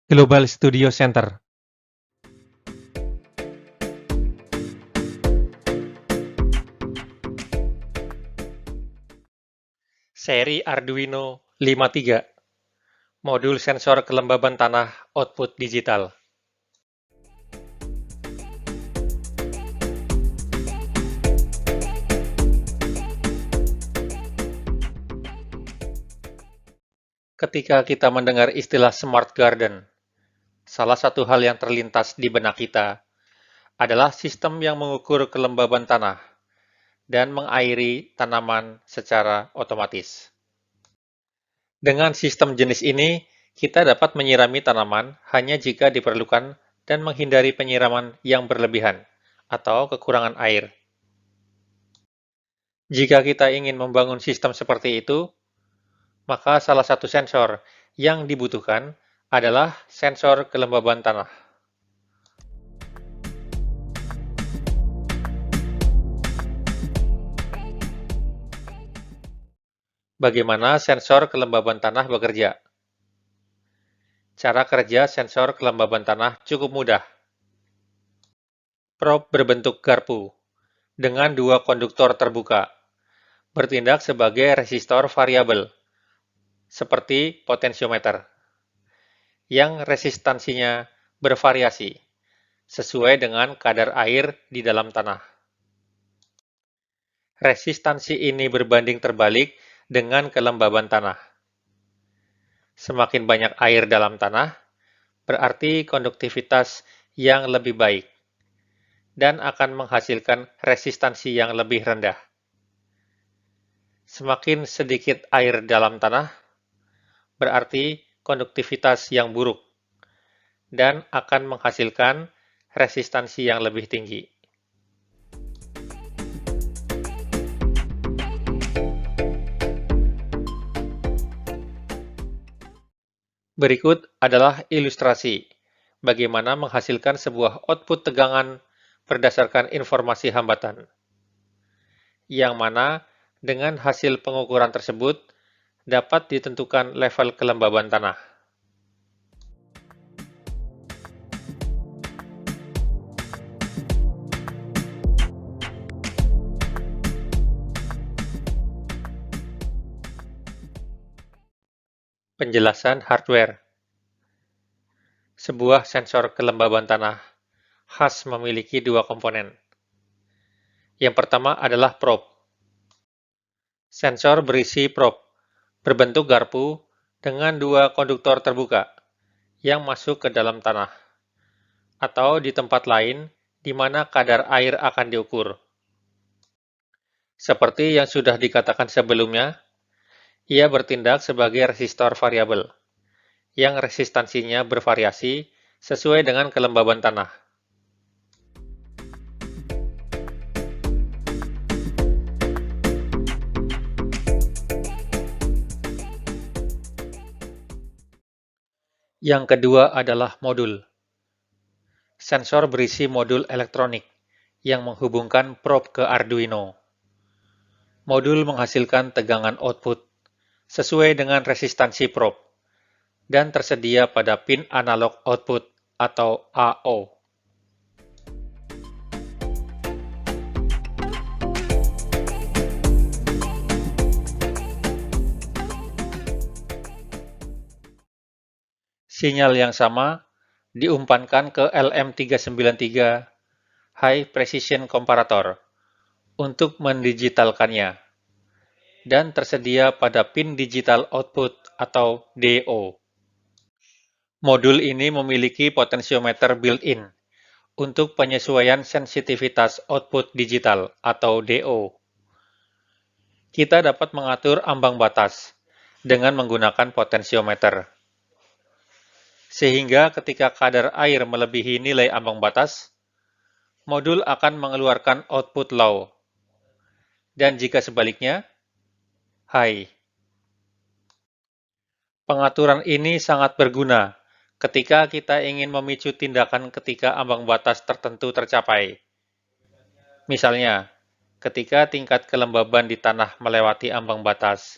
Global Studio Center. Seri Arduino 53, modul sensor kelembaban tanah output digital. Ketika kita mendengar istilah smart garden, salah satu hal yang terlintas di benak kita adalah sistem yang mengukur kelembaban tanah dan mengairi tanaman secara otomatis. Dengan sistem jenis ini, kita dapat menyirami tanaman hanya jika diperlukan dan menghindari penyiraman yang berlebihan atau kekurangan air. Jika kita ingin membangun sistem seperti itu, maka salah satu sensor yang dibutuhkan adalah sensor kelembaban tanah. Bagaimana sensor kelembaban tanah bekerja? Cara kerja sensor kelembaban tanah cukup mudah. Probe berbentuk garpu dengan dua konduktor terbuka, bertindak sebagai resistor variabel, seperti potensiometer, yang resistansinya bervariasi sesuai dengan kadar air di dalam tanah. Resistansi ini berbanding terbalik dengan kelembaban tanah. Semakin banyak air dalam tanah, berarti konduktivitas yang lebih baik, dan akan menghasilkan resistansi yang lebih rendah. Semakin sedikit air dalam tanah, berarti konduktivitas yang buruk, dan akan menghasilkan resistansi yang lebih tinggi. Berikut adalah ilustrasi bagaimana menghasilkan sebuah output tegangan berdasarkan informasi hambatan, yang mana dengan hasil pengukuran tersebut dapat ditentukan level kelembaban tanah. Penjelasan hardware. Sebuah sensor kelembaban tanah khas memiliki dua komponen. Yang pertama adalah probe. Sensor berisi probe, berbentuk garpu dengan dua konduktor terbuka yang masuk ke dalam tanah, atau di tempat lain di mana kadar air akan diukur. Seperti yang sudah dikatakan sebelumnya, ia bertindak sebagai resistor variabel, yang resistansinya bervariasi sesuai dengan kelembaban tanah. Yang kedua adalah modul. Sensor berisi modul elektronik yang menghubungkan probe ke Arduino. Modul menghasilkan tegangan output sesuai dengan resistansi probe dan tersedia pada pin analog output atau AO. Sinyal yang sama diumpankan ke LM393 High Precision Comparator untuk mendigitalkannya, dan tersedia pada pin digital output atau DO. Modul ini memiliki potensiometer built-in untuk penyesuaian sensitivitas output digital atau DO. Kita dapat mengatur ambang batas dengan menggunakan potensiometer. Sehingga ketika kadar air melebihi nilai ambang batas, modul akan mengeluarkan output low. Dan jika sebaliknya, high. Pengaturan ini sangat berguna ketika kita ingin memicu tindakan ketika ambang batas tertentu tercapai. Misalnya, ketika tingkat kelembaban di tanah melewati ambang batas,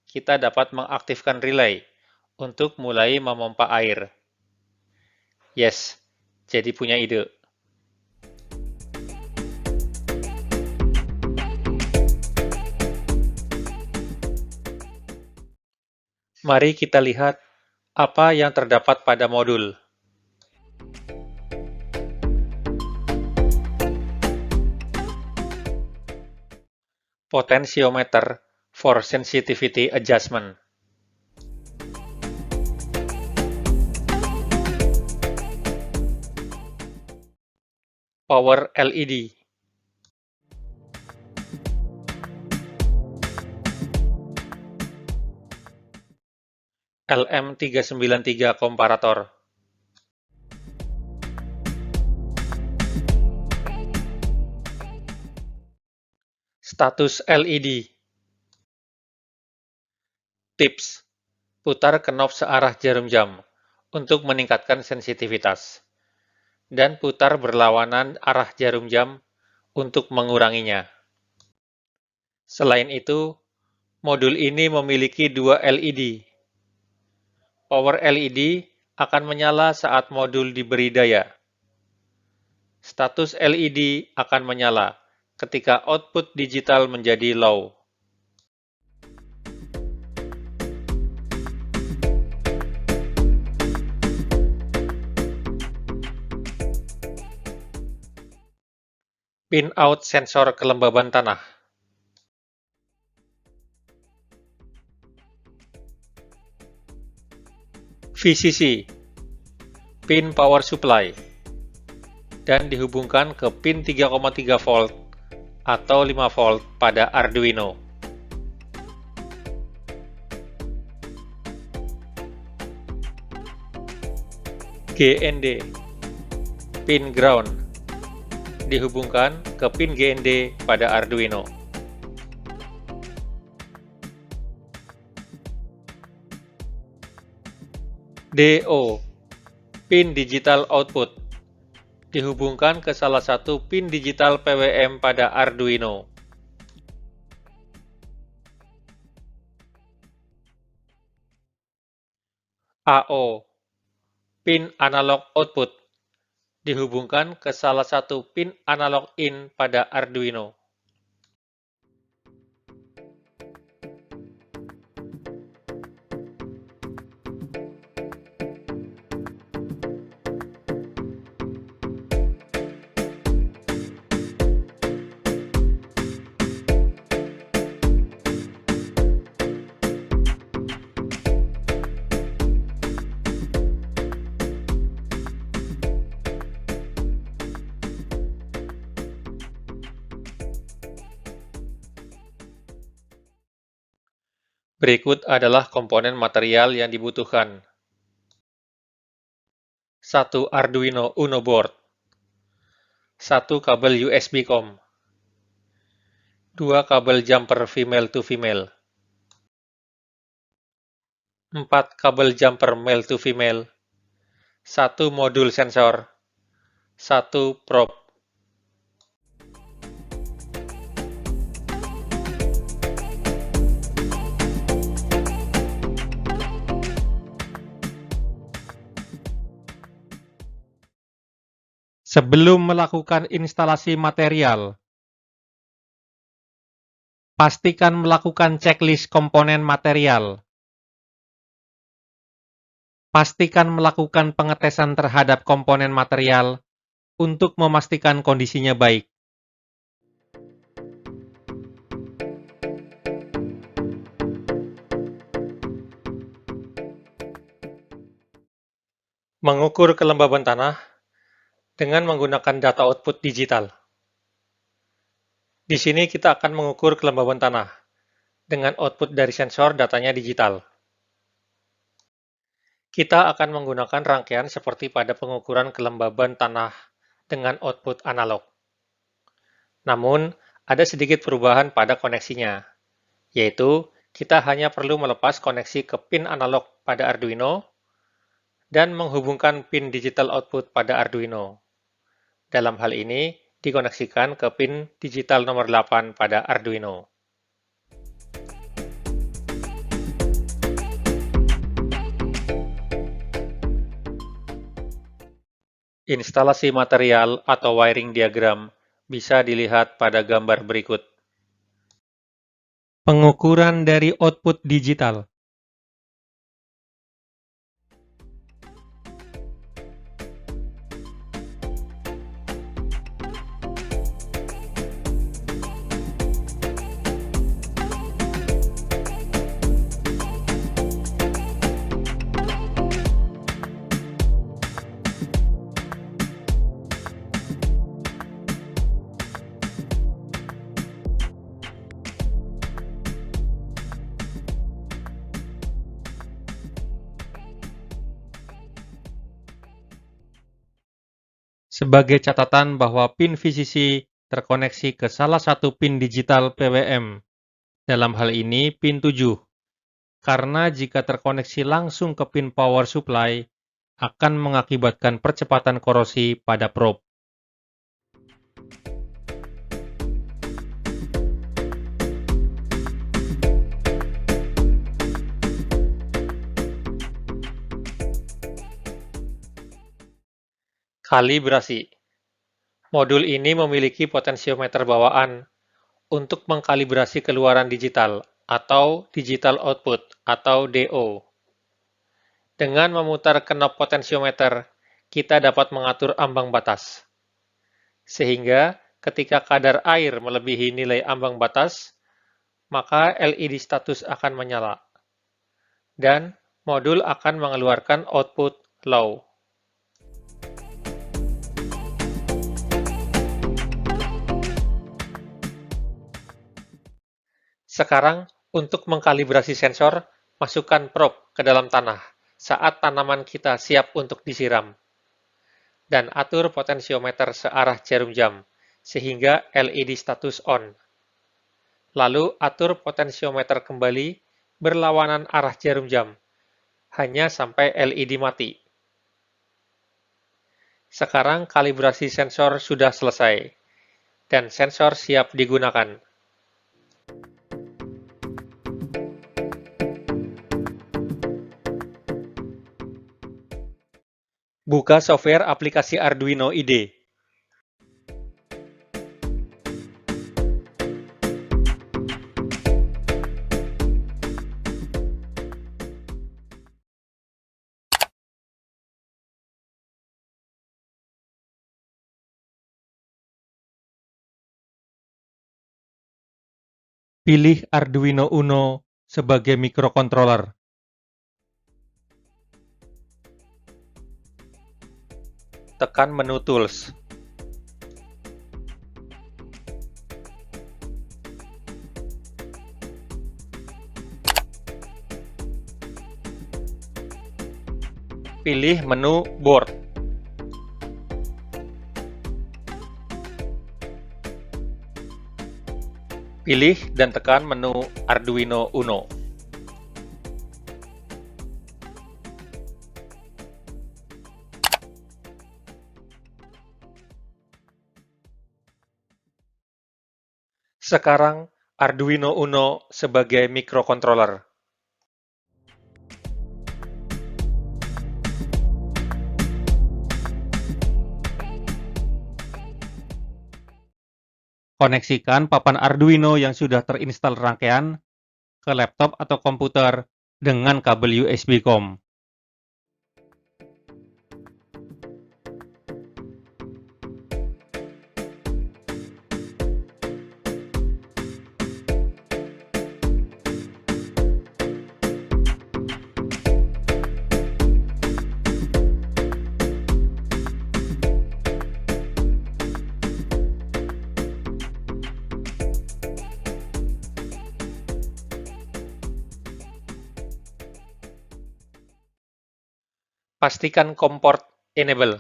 kita dapat mengaktifkan relay untuk mulai memompa air. Yes, jadi punya ide. Mari kita lihat apa yang terdapat pada modul. Potentiometer for sensitivity adjustment. Power LED. LM393 komparator. Status LED. Tips: putar knob searah jarum jam untuk meningkatkan sensitivitas, dan putar berlawanan arah jarum jam untuk menguranginya. Selain itu, modul ini memiliki dua LED. Power LED akan menyala saat modul diberi daya. Status LED akan menyala ketika output digital menjadi low. Pin-out sensor kelembaban tanah. VCC, pin power supply, dan dihubungkan ke pin 3,3 volt atau 5 volt pada Arduino. GND, pin ground, dihubungkan ke pin GND pada Arduino. DO, pin digital output, dihubungkan ke salah satu pin digital PWM pada Arduino. AO, pin analog output, dihubungkan ke salah satu pin analog in pada Arduino. Berikut adalah komponen material yang dibutuhkan. 1 Arduino Uno board, 1 kabel USB COM, 2 kabel jumper female to female, 4 kabel jumper male to female, 1 modul sensor, 1 probe. Sebelum melakukan instalasi material, pastikan melakukan checklist komponen material. Pastikan melakukan pengetesan terhadap komponen material untuk memastikan kondisinya baik. Mengukur kelembaban tanah dengan menggunakan data output digital. Di sini kita akan mengukur kelembaban tanah dengan output dari sensor datanya digital. Kita akan menggunakan rangkaian seperti pada pengukuran kelembaban tanah dengan output analog. Namun, ada sedikit perubahan pada koneksinya, yaitu kita hanya perlu melepas koneksi ke pin analog pada Arduino dan menghubungkan pin digital output pada Arduino. Dalam hal ini, dikoneksikan ke pin digital nomor 8 pada Arduino. Instalasi material atau wiring diagram bisa dilihat pada gambar berikut. Pengukuran dari output digital. Sebagai catatan bahwa pin VCC terkoneksi ke salah satu pin digital PWM, dalam hal ini pin 7, karena jika terkoneksi langsung ke pin power supply, akan mengakibatkan percepatan korosi pada probe. Kalibrasi. Modul ini memiliki potensiometer bawaan untuk mengkalibrasi keluaran digital atau digital output atau DO. Dengan memutar knob potensiometer, kita dapat mengatur ambang batas. Sehingga ketika kadar air melebihi nilai ambang batas, maka LED status akan menyala. Dan modul akan mengeluarkan output low. Sekarang, untuk mengkalibrasi sensor, masukkan probe ke dalam tanah saat tanaman kita siap untuk disiram. Dan atur potensiometer searah jarum jam, sehingga LED status on. Lalu atur potensiometer kembali berlawanan arah jarum jam, hanya sampai LED mati. Sekarang kalibrasi sensor sudah selesai, dan sensor siap digunakan. Buka software aplikasi Arduino IDE. Pilih Arduino Uno sebagai mikrokontroler. Tekan menu Tools. Pilih menu Board. Pilih dan tekan menu Arduino Uno. Sekarang Arduino Uno sebagai mikrokontroler. Koneksikan papan Arduino yang sudah terinstal rangkaian ke laptop atau komputer dengan kabel USB-COM. Pastikan COM port enable.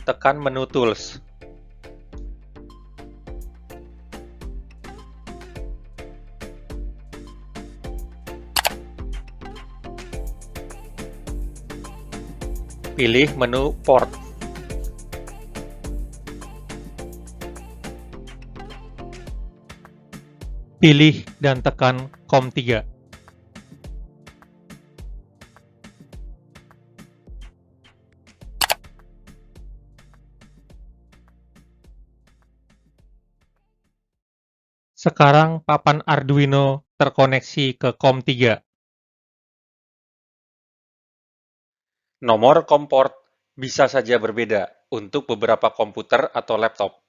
Tekan menu Tools. Pilih menu Port. Pilih dan tekan COM 3. Sekarang papan Arduino terkoneksi ke COM3. Nomor COM port bisa saja berbeda untuk beberapa komputer atau laptop.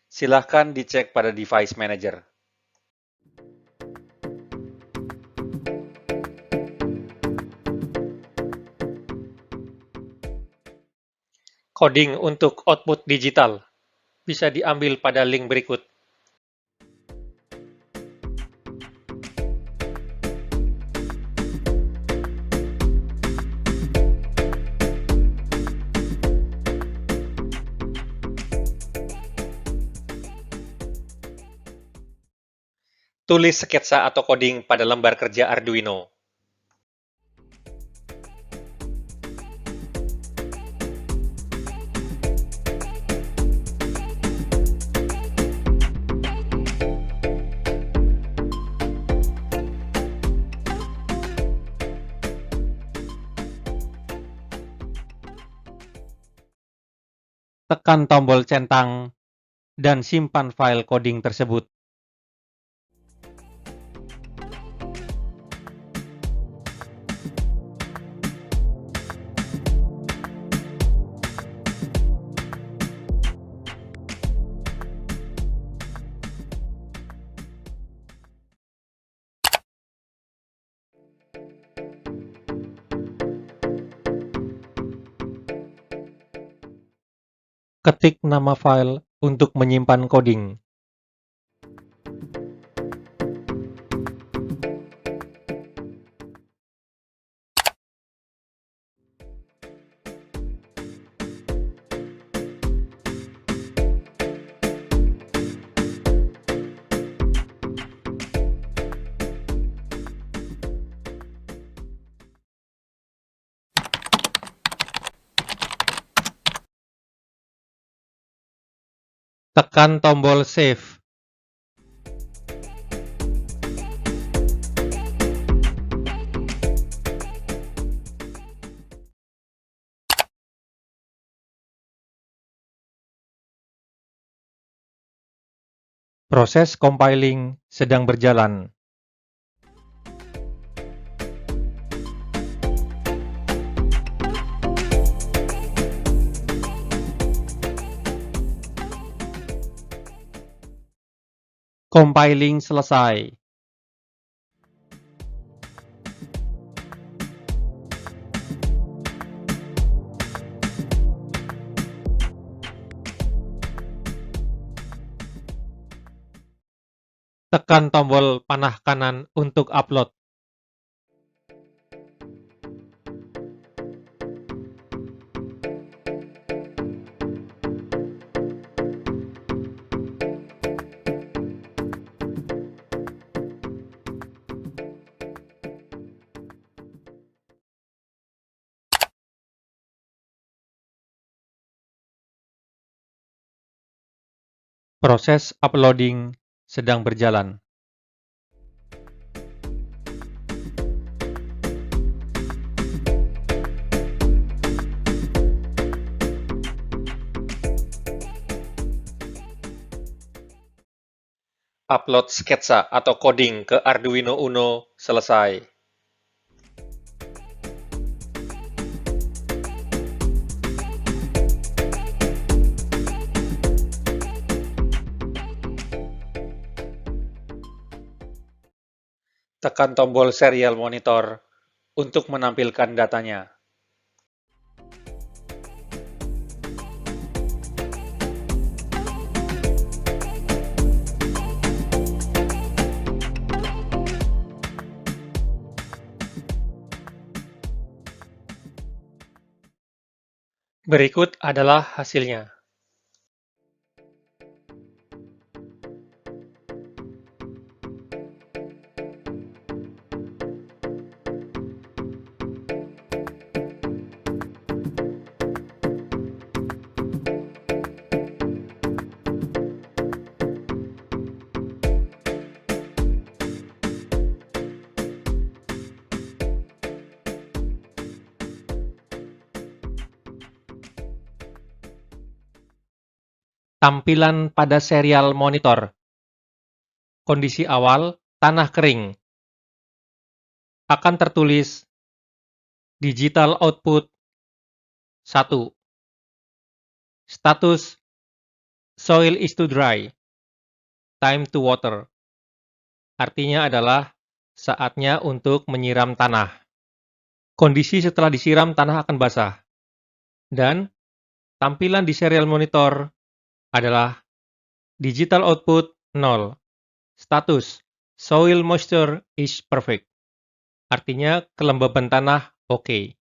Silahkan dicek pada device manager. Coding untuk output digital bisa diambil pada link berikut. Tulis sketsa atau coding pada lembar kerja Arduino. Tekan tombol centang dan simpan file coding tersebut. Ketik nama file untuk menyimpan coding. Tekan tombol Save. Proses compiling sedang berjalan. Compiling selesai. Tekan tombol panah kanan untuk upload. Proses uploading sedang berjalan. Upload sketsa atau coding ke Arduino Uno selesai. Tekan tombol serial monitor untuk menampilkan datanya. Berikut adalah hasilnya. Tampilan pada serial monitor. Kondisi awal, tanah kering. Akan tertulis digital output 1. Status soil is too dry. Time to water. Artinya adalah saatnya untuk menyiram tanah. Kondisi setelah disiram tanah akan basah. Dan tampilan di serial monitor adalah digital output 0. Status soil moisture is perfect. Artinya kelembaban tanah oke.